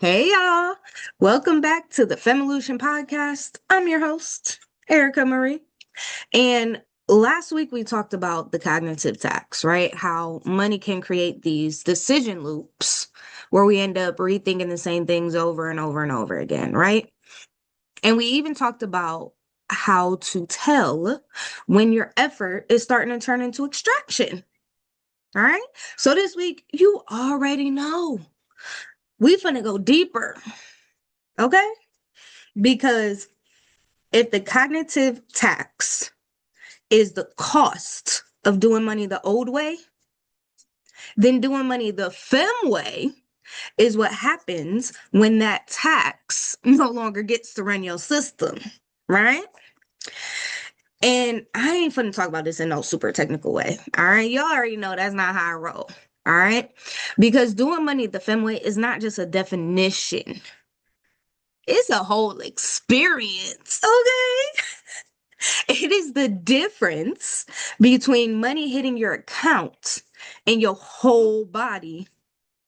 Hey y'all, welcome back to the FEMolution podcast. I'm your host, Erica Marie. And last week we talked about the cognitive tax, right? How money can create these decision loops where we end up rethinking the same things over and over and over again, right? And we even talked about how to tell when your effort is starting to turn into extraction. All right. So this week, you already know we finna go deeper. Okay. Because if the cognitive tax is the cost of doing money the old way, then doing money the FEM way is what happens when that tax no longer gets to run your system, right? And I ain't finna talk about this in no super technical way. All right. Y'all already know that's not how I roll. All right. Because doing money the FEM way is not just a definition, it's a whole experience. Okay. It is the difference between money hitting your account and your whole body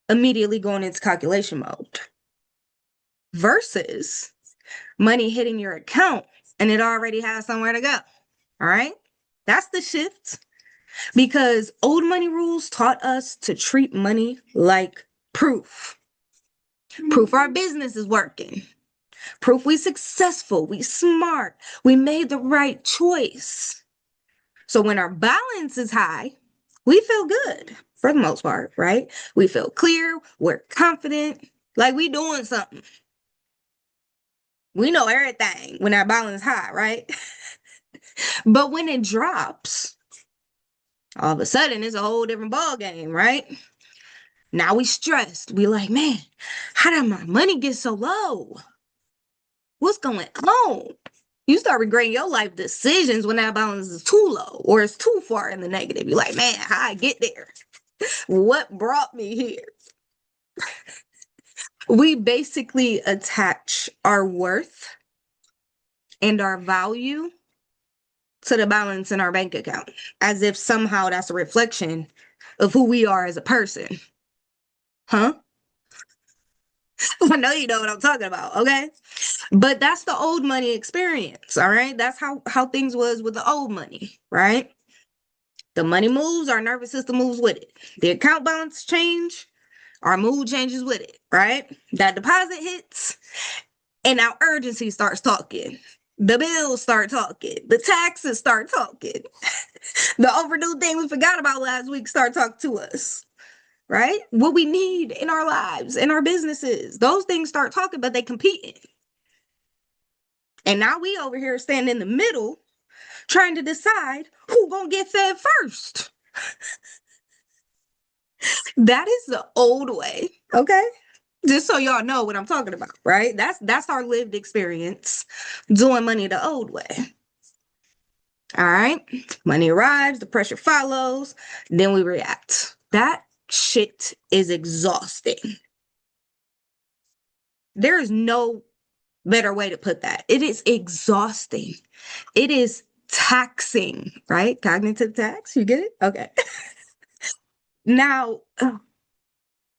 immediately going into calculation mode versus money hitting your account and it already has somewhere to go. All right. That's the shift because old money rules taught us to treat money like proof. Proof our business is working. Proof we successful, we smart, we made the right choice. So when our balance is high, we feel good for the most part, right? We feel clear, we're confident, like we doing something. We know everything when our balance is high, right? But when it drops, all of a sudden it's a whole different ball game, right? Now we stressed. We like, man, how did my money get so low? What's going on? You start regretting your life decisions when that balance is too low or it's too far in the negative. You're like, man, how I get there? What brought me here? We basically attach our worth and our value to the balance in our bank account as if somehow that's a reflection of who we are as a person. Huh? I know you know what I'm talking about, okay? But that's the old money experience, all right? That's how things was with the old money, right? The money moves, our nervous system moves with it. The account balance change, our mood changes with it, right? That deposit hits, and our urgency starts talking. The bills start talking. The taxes start talking. The overdue thing we forgot about last week start talking to us, right? What we need in our lives, in our businesses. Those things start talking, but they competing. And now we over here standing in the middle trying to decide who gonna get fed first. That is the old way, okay? Just so y'all know what I'm talking about, right? That's our lived experience doing money the old way. All right. Money arrives, the pressure follows, then we react. That shit is exhausting. There is no better way to put that. It is exhausting. It is taxing, right? Cognitive tax. You get it? Okay. Now,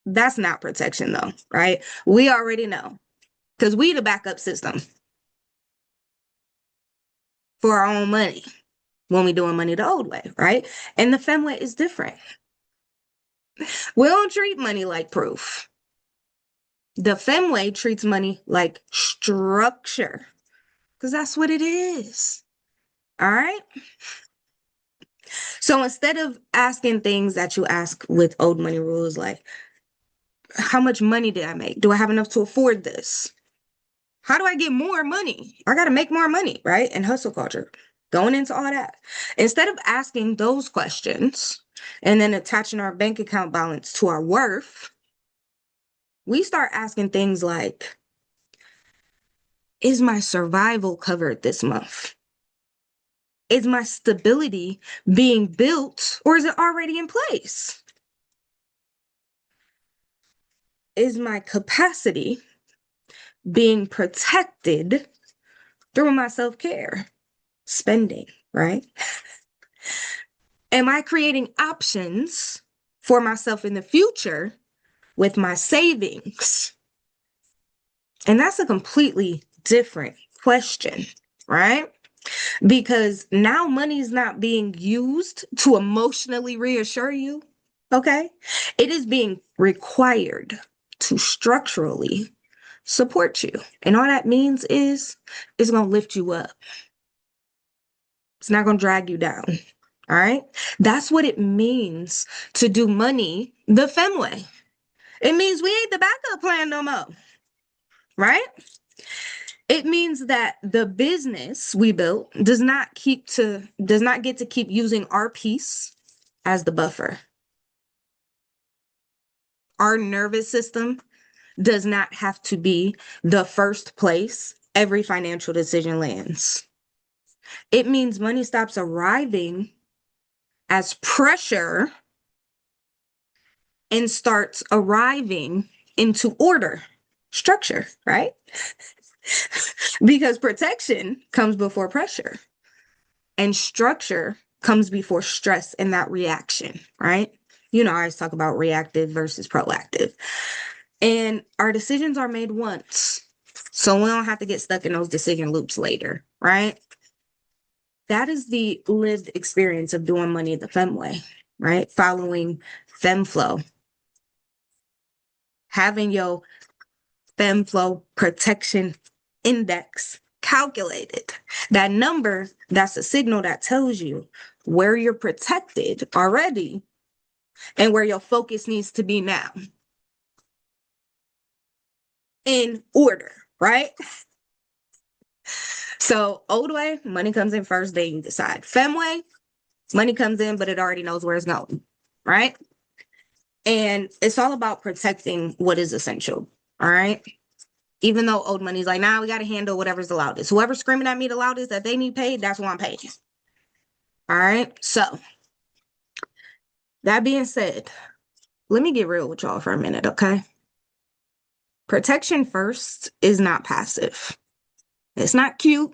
that's not protection though, right? We already know because we the backup system for our own money when we doing money the old way, right? And the fem way is different. We don't treat money like proof. The fem way treats money like structure because that's what it is. All right. So instead of asking things that you ask with old money rules, like how much money did I make? Do I have enough to afford this? How do I get more money? I got to make more money, right? And hustle culture, going into all that. Instead of asking those questions and then attaching our bank account balance to our worth, we start asking things like, is my survival covered this month? Is my stability being built or is it already in place? Is my capacity being protected through my self-care, spending, right? Am I creating options for myself in the future with my savings? And that's a completely different question, right? Because now money's not being used to emotionally reassure you, okay? It is being required to structurally support you. And all that means is it's going to lift you up. It's not going to drag you down. All right? That's what it means to do money the FEM way. It means we ain't the backup plan no more. Right? It means that the business we built does not get to keep using our piece as the buffer. Our nervous system does not have to be the first place every financial decision lands. It means money stops arriving as pressure and starts arriving into order, structure, right? Because protection comes before pressure and structure comes before stress and that reaction, right? You know, I always talk about reactive versus proactive. And our decisions are made once, so we don't have to get stuck in those decision loops later, right? That is the lived experience of doing money the FEM way, right? Following FEMFlow, having your FEMFlow protection index calculated. That number, that's a signal that tells you where you're protected already and where your focus needs to be now. In order, right? So old way, money comes in first, then you decide. FEM way, money comes in, but it already knows where it's going, right? And it's all about protecting what is essential, all right? Even though old money's like, nah, we got to handle whatever's the loudest. Whoever's screaming at me the loudest that they need paid, that's what I'm paying. All right? So, that being said, let me get real with y'all for a minute, okay? Protection first is not passive. It's not cute.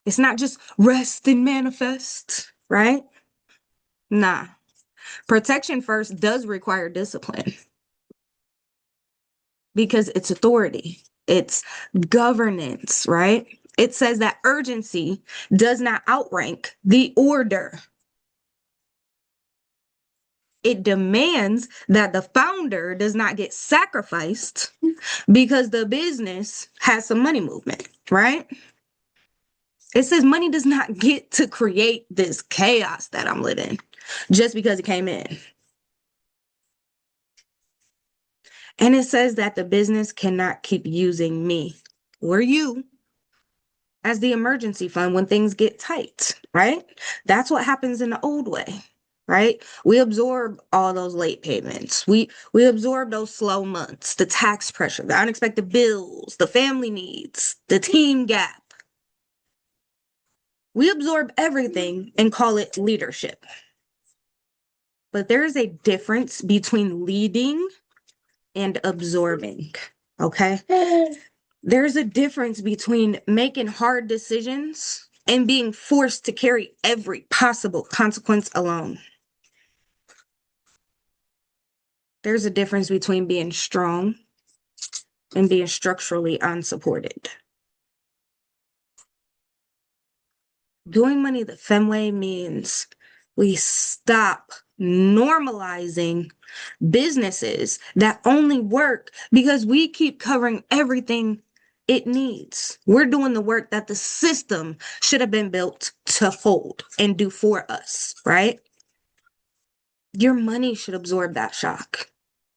It's not just rest and manifest, right? Nah. Protection first does require discipline because it's authority, it's governance, right? It says that urgency does not outrank the order. It demands that the founder does not get sacrificed because the business has some money movement, right? It says money does not get to create this chaos that I'm living just because it came in. And it says that the business cannot keep using me or you as the emergency fund when things get tight, right? That's what happens in the old way, right? We absorb all those late payments. We absorb those slow months, the tax pressure, the unexpected bills, the family needs, the team gap. We absorb everything and call it leadership. But there is a difference between leading and absorbing, okay? There's a difference between making hard decisions and being forced to carry every possible consequence alone. There's a difference between being strong and being structurally unsupported. Doing money the FEM way means we stop normalizing businesses that only work because we keep covering everything it needs. We're doing the work that the system should have been built to hold and do for us, right? Your money should absorb that shock.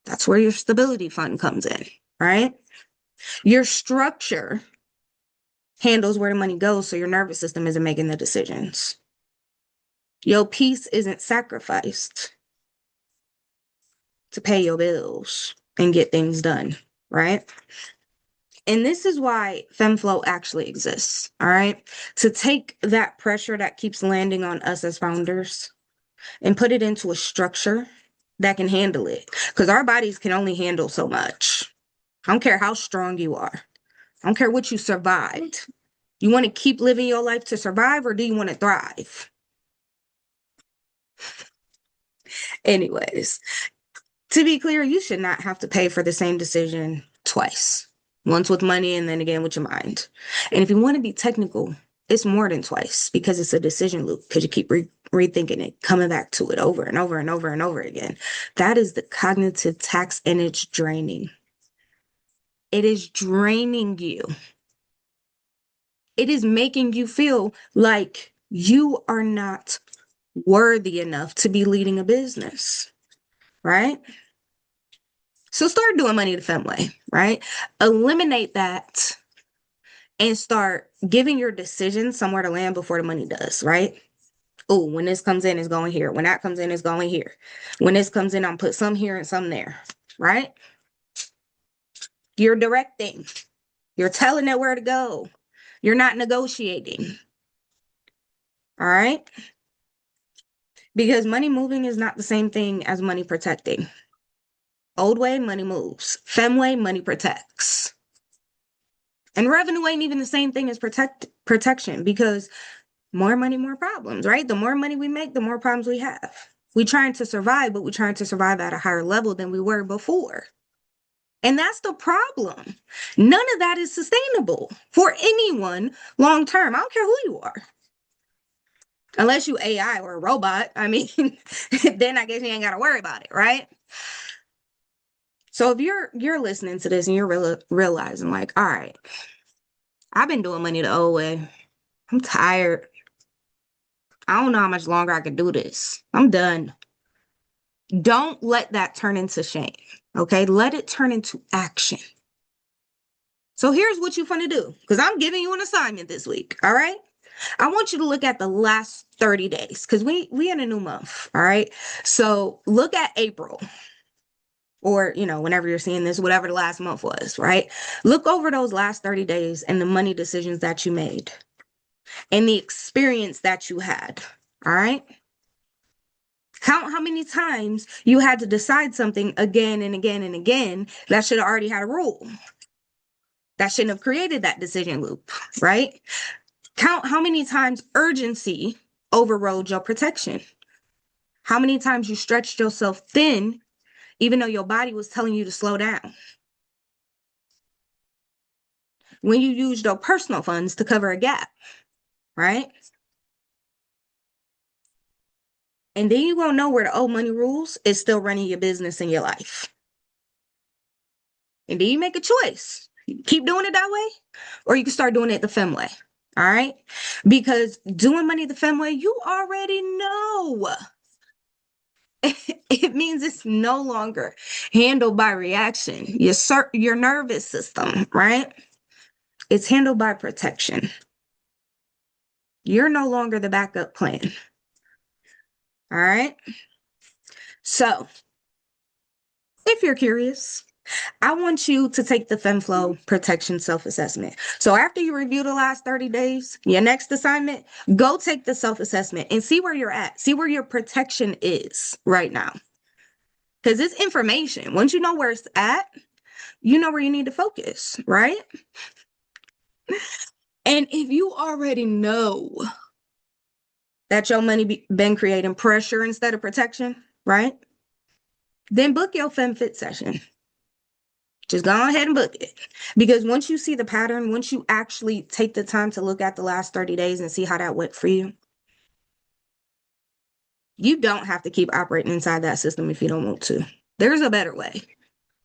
That's where your stability fund comes in, right? Your structure handles where the money goes so your nervous system isn't making the decisions. Your peace isn't sacrificed to pay your bills and get things done, right? And this is why FEMFlow actually exists, all right? To take that pressure that keeps landing on us as founders and put it into a structure that can handle it. Because our bodies can only handle so much. I don't care how strong you are. I don't care what you survived. You want to keep living your life to survive, or do you want to thrive? Anyways, to be clear, you should not have to pay for the same decision twice. Once with money and then again with your mind. And if you want to be technical, it's more than twice because it's a decision loop because you keep rethinking it, coming back to it over and over and over and over again. That is the cognitive tax, and it's draining. It is draining you. It is making you feel like you are not worthy enough to be leading a business, right? So start doing money the FEM way, right? Eliminate that and start giving your decision somewhere to land before the money does, right? Oh, when this comes in, it's going here. When that comes in, it's going here. When this comes in, I'm put some here and some there, right? You're directing. You're telling it where to go. You're not negotiating. All right? Because money moving is not the same thing as money protecting. Old way, money moves. FEM way, money protects. And revenue ain't even the same thing as protection, because more money, more problems, right? The more money we make, the more problems we have. We're trying to survive, but we're trying to survive at a higher level than we were before. And that's the problem. None of that is sustainable for anyone long term. I don't care who you are. Unless you AI or a robot. I mean, then I guess you ain't got to worry about it, right? So if you're listening to this and you're realizing like, all right, I've been doing money the old way. I'm tired. I don't know how much longer I could do this. I'm done. Don't let that turn into shame, okay? Let it turn into action. So here's what you're going to do, because I'm giving you an assignment this week, all right? I want you to look at the last 30 days, because we in a new month, all right? So look at April, or, whenever you're seeing this, whatever the last month was, right? Look over those last 30 days and the money decisions that you made and the experience that you had, all right? Count how many times you had to decide something again and again and again that should have already had a rule. That shouldn't have created that decision loop, right? Count how many times urgency overrode your protection. How many times you stretched yourself thin, even though your body was telling you to slow down. When you used your personal funds to cover a gap, right? And then you're going to know where the old money rules is still running your business and your life. And then you make a choice. Keep doing it that way, or you can start doing it the FEM way. All right? Because doing money the FEM way, you already know. It means it's no longer handled by reaction. Your nervous system, right? It's handled by protection. You're no longer the backup plan. All right? So, if you're curious, I want you to take the FEMFlow protection self-assessment. So after you review the last 30 days, your next assignment, go take the self-assessment and see where you're at. See where your protection is right now. Because it's information. Once you know where it's at, you know where you need to focus, right? And if you already know that your money been creating pressure instead of protection, right? Then book your FEM Fit Session. Just go ahead and book it. Because once you see the pattern, once you actually take the time to look at the last 30 days and see how that went for you, you don't have to keep operating inside that system if you don't want to. There's a better way.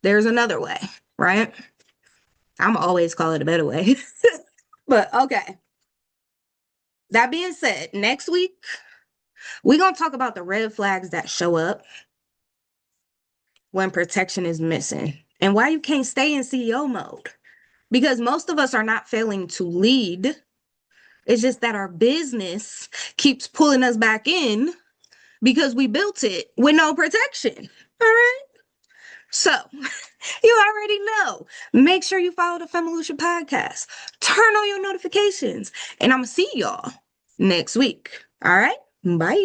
There's another way, right? I'm always call it a better way. But okay. That being said, next week, we're going to talk about the red flags that show up when protection is missing and why you can't stay in CEO mode. Because most of us are not failing to lead. It's just that our business keeps pulling us back in because we built it with no protection. All right? So, you already know. Make sure you follow the FEMolution podcast. Turn on your notifications. And I'm going to see y'all next week. All right? Bye.